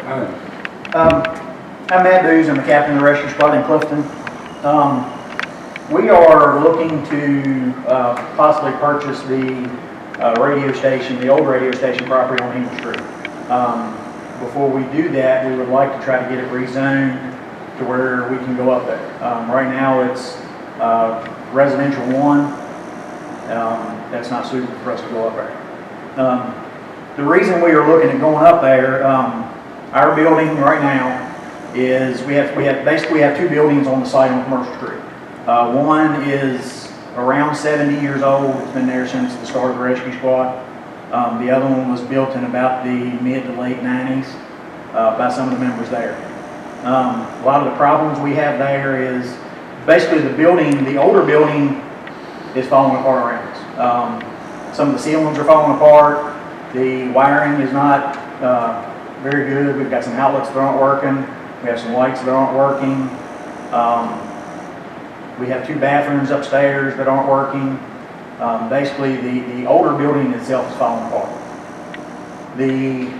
I'm Matt Booz. I'm the captain of the Rescue Squad in Clifton. We are looking to possibly purchase the radio station, the old radio station property on Ingalls Street. Before we do that, we would like to try to get it rezoned to where we can go up there. Right now it's residential 1. That's not suitable for us to go up there. The reason we are looking at going up there, our building right now is we have 2 buildings on the site on Commercial Street. One is around 70 years old. It's been there since the start of the Rescue Squad. The other one was built in about the mid to late 90s by some of the members there. A lot of the problems we have there is basically the older building is falling apart around us. Some of the ceilings are falling apart. The wiring is not very good. We've got some outlets that aren't working. We have some lights that aren't working. We have 2 bathrooms upstairs that aren't working. Basically, the older building itself is falling apart. The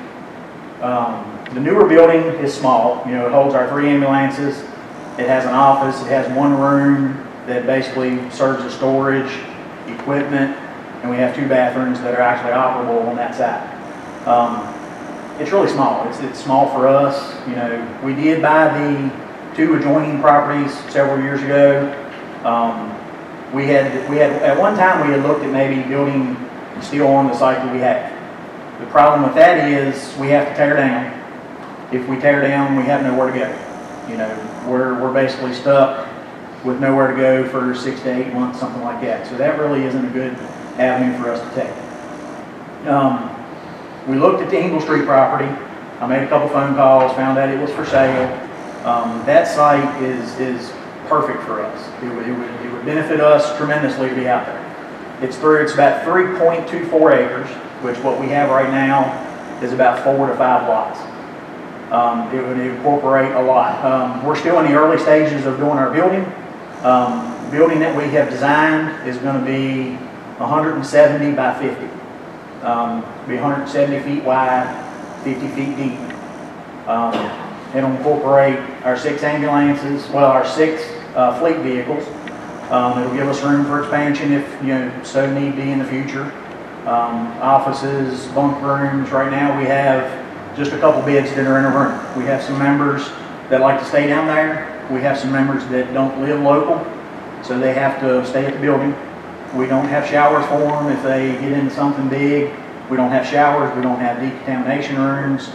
newer building is small. You know, it holds our 3 ambulances. It has an office. It has 1 room that basically serves as storage, equipment, and we have 2 bathrooms that are actually operable on that side. It's really small. It's small for us. You know, we did buy the 2 adjoining properties several years ago. We had at one time we had looked at maybe building still on the site that we have. The problem with that is we have to tear down. If we tear down, we have nowhere to go. You know, we're basically stuck with nowhere to go for 6 to 8 months, something like that. So that really isn't a good avenue for us to take. We looked at the Ingalls Street property. I made a couple phone calls, found out it was for sale. That site is perfect for us. It would benefit us tremendously to be out there. It's about 3.24 acres, which what we have right now is about 4 to 5 lots. It would incorporate a lot. We're still in the early stages of doing our building. The building that we have designed is going to be 170 by 50. Be 170 feet wide, 50 feet deep. It'll incorporate our 6 ambulances, well, our 6 fleet vehicles. It'll give us room for expansion if so need be in the future. Offices, bunk rooms. Right now we have just a couple beds that are in a room. We have some members that like to stay down there. We have some members that don't live local, so they have to stay at the building. We don't have showers for them if they get into something big. We don't have showers. We don't have decontamination rooms.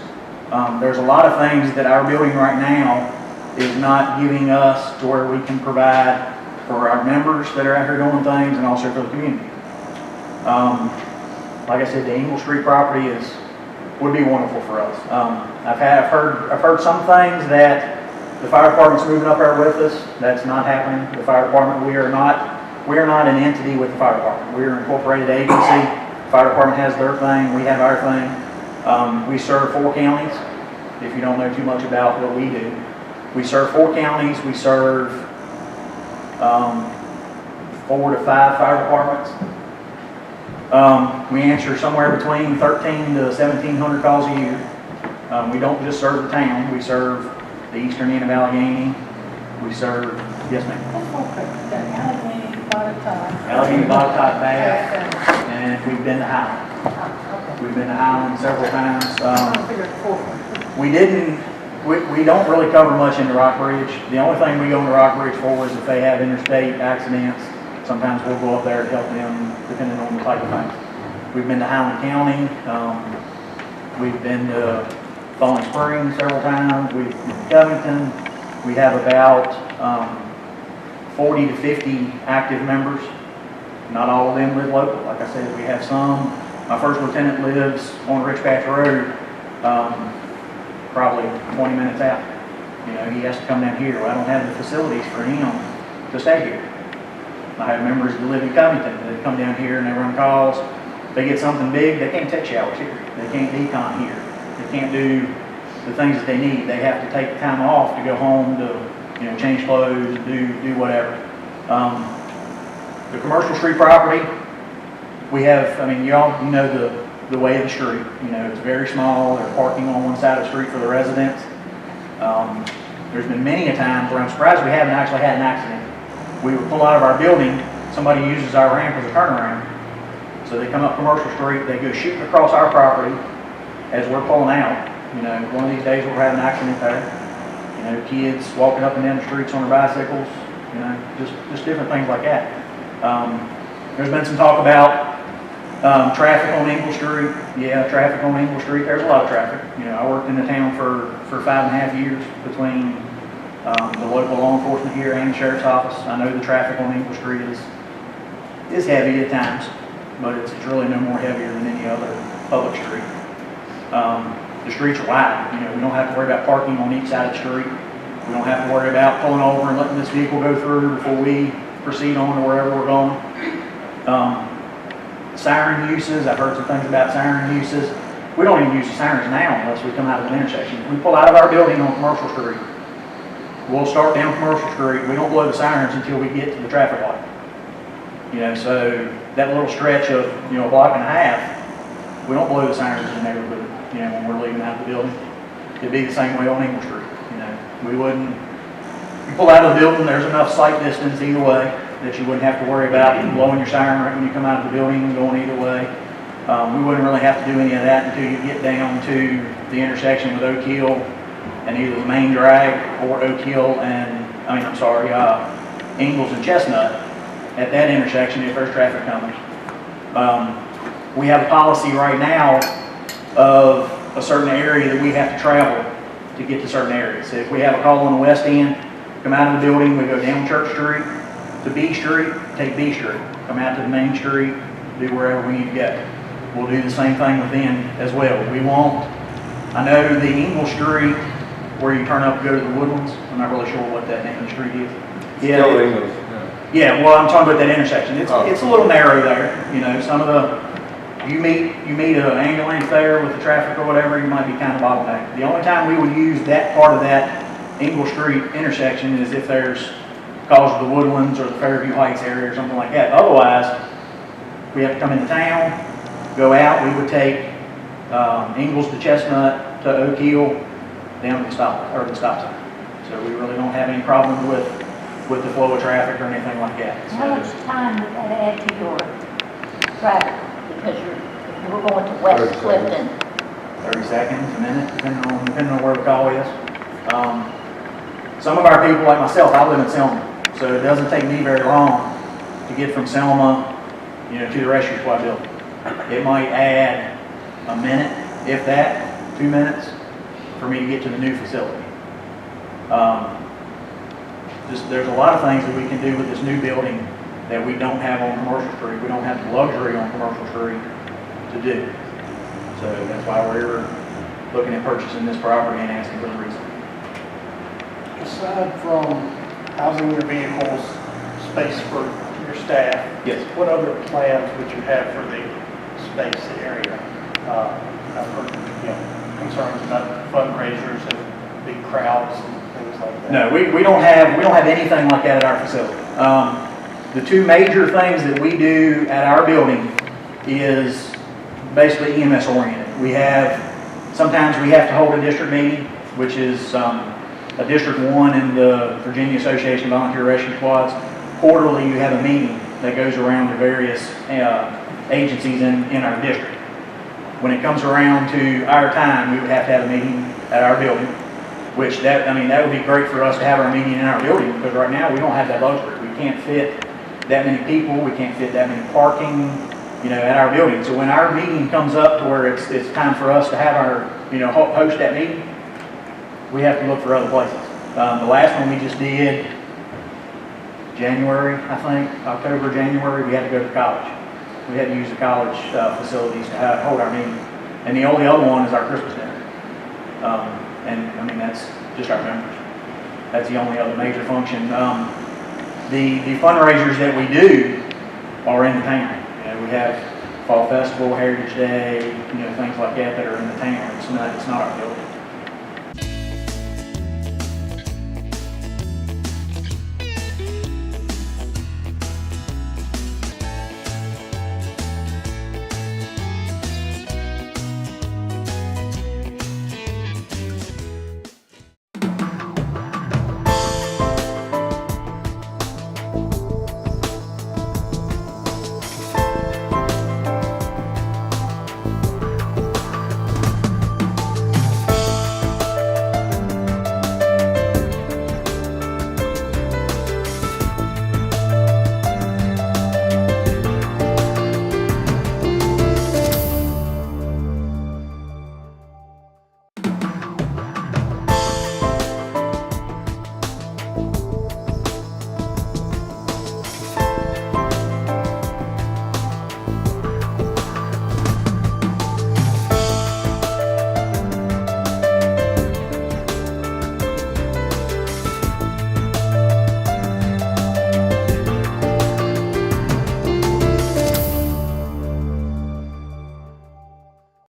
There's a lot of things that our building right now is not giving us to where we can provide for our members that are out here doing things and also for the community. Like I said, the Ingalls Street property would be wonderful for us. I've heard some things that the fire department's moving up there with us. That's not happening. The fire department, we are not an entity with the fire department. We are an incorporated agency. The fire department has their thing. We have our thing. We serve 4 counties. If you don't know too much about what we do, we serve 4 counties. We serve 4 to 5 fire departments. We answer somewhere between 1,300 to 1,700 calls a year. We don't just serve the town. We serve the eastern end of Alleghany. We serve, yes ma'am? Alleghany, Botetourt, Bath, and we've been to Highland. We've been to Highland several times. We don't really cover much into Rockbridge. The only thing we go into Rockbridge for is if they have interstate accidents. Sometimes we'll go up there to help them, depending on the type of thing. We've been to Highland County. We've been to Falling Springs several times. We've been to Covington. We have about 40 to 50 active members. Not all of them live local. Like I said, we have some. My first lieutenant lives on Rich Patch Road, probably 20 minutes out. You know, he has to come down here. Well, I don't have the facilities for him to stay here. I have members that live in Covington that come down here and they run calls. They get something big, they can't take showers here. They can't decon here. They can't do the things that they need. They have to take the time off to go home to, change clothes, do whatever. The Commercial Street property, we have, you know the way of the street. You know, it's very small. They're parking on one side of the street for the residents. There's been many a times where I'm surprised we haven't actually had an accident. We would pull out of our building, somebody uses our ramp as a turnaround. So they come up Commercial Street, they go shooting across our property as we're pulling out. You know, one of these days we'll have an accident there. You know, kids walking up and down the streets on their bicycles, you know, just different things like that. There's been some talk about traffic on Ingalls Street. Yeah, traffic on Ingalls Street, there's a lot of traffic. You know, I worked in the town for 5.5 years between the local law enforcement here and the sheriff's office. I know the traffic on Ingalls Street is heavy at times, but it's really no more heavier than any other public street. The streets are wide. You know, we don't have to worry about parking on each side of the street. We don't have to worry about pulling over and letting this vehicle go through before we proceed on to wherever we're going. Siren uses, I've heard some things about siren uses. We don't even use the sirens now unless we come out of an intersection. If we pull out of our building on Commercial Street, we'll start down Commercial Street. We don't blow the sirens until we get to the traffic light. You know, so that little stretch of, you know, a block and a half, we don't blow the sirens in the neighborhood, you know, when we're leaving out of the building. It'd be the same way on Ingalls Street, you know. We wouldn't, you pull out of the building, there's enough sight distance either way that you wouldn't have to worry about blowing your siren right when you come out of the building and going either way. We wouldn't really have to do any of that until you get down to the intersection with Oak Hill and either the main drag or Oak Hill and, Ingalls and Chestnut. At that intersection, if there's traffic coming. We have a policy right now of a certain area that we have to travel to get to certain areas. So if we have a call on the west end, come out of the building, we go down Church Street to B Street, take B Street. Come out to the main street, do wherever we need to go. We'll do the same thing within as well. We won't, I know the Ingalls Street, where you turn up and go to the Woodlands, I'm not really sure what that name of the street is. Still Ingalls. Yeah, well, I'm talking about that intersection. It's a little narrow there. You know, some of the, you meet an ambulance there with the traffic or whatever, you might be kind of bottlenecked. The only time we would use that part of that Ingalls Street intersection is if there's calls of the Woodlands or the Fairview Heights area or something like that. Otherwise, we have to come into town, go out. We would take Ingalls to Chestnut to Oak Hill, down to the stop sign. So we really don't have any problem with the flow of traffic or anything like that. So, How much time would that add to your traffic? Because if you were going to West Clifton. 30 seconds, a minute, depending on where the call is. Some of our people, like myself, I live in Selma, so it doesn't take me very long to get from Selma, you know, to the Rescue Squad building. It might add a minute, if that, 2 minutes, for me to get to the new facility. There's a lot of things that we can do with this new building that we don't have on Commercial Street. We don't have the luxury on Commercial Street to do. So that's why we're looking at purchasing this property and asking for the reason. Aside from housing your vehicles, space for your staff, Yes. what other plans would you have for the space area? I've heard, concerns about fundraisers and big crowds and things like that. No, we don't have anything like that at our facility. The two major things that we do at our building is basically EMS oriented. Sometimes we have to hold a district meeting, which is a District 1 in the Virginia Association of Volunteer Rescue Squads. Quarterly, you have a meeting that goes around to various agencies in our district. When it comes around to our time, we would have to have a meeting at our building, which that would be great for us to have our meeting in our building, because right now we don't have that luxury. We can't fit that many people, we can't fit that many parking, at our building. So when our meeting comes up to where it's time for us to have our, host that meeting, we have to look for other places. The last one we just did, January, I think, October, January, we had to go to college. We had to use the college facilities to hold our meeting. And the only other one is our Christmas dinner. That's just our members. That's the only other major function. The fundraisers that we do are in the town. We have Fall Festival, Heritage Day, things like that are in the town. It's not our building.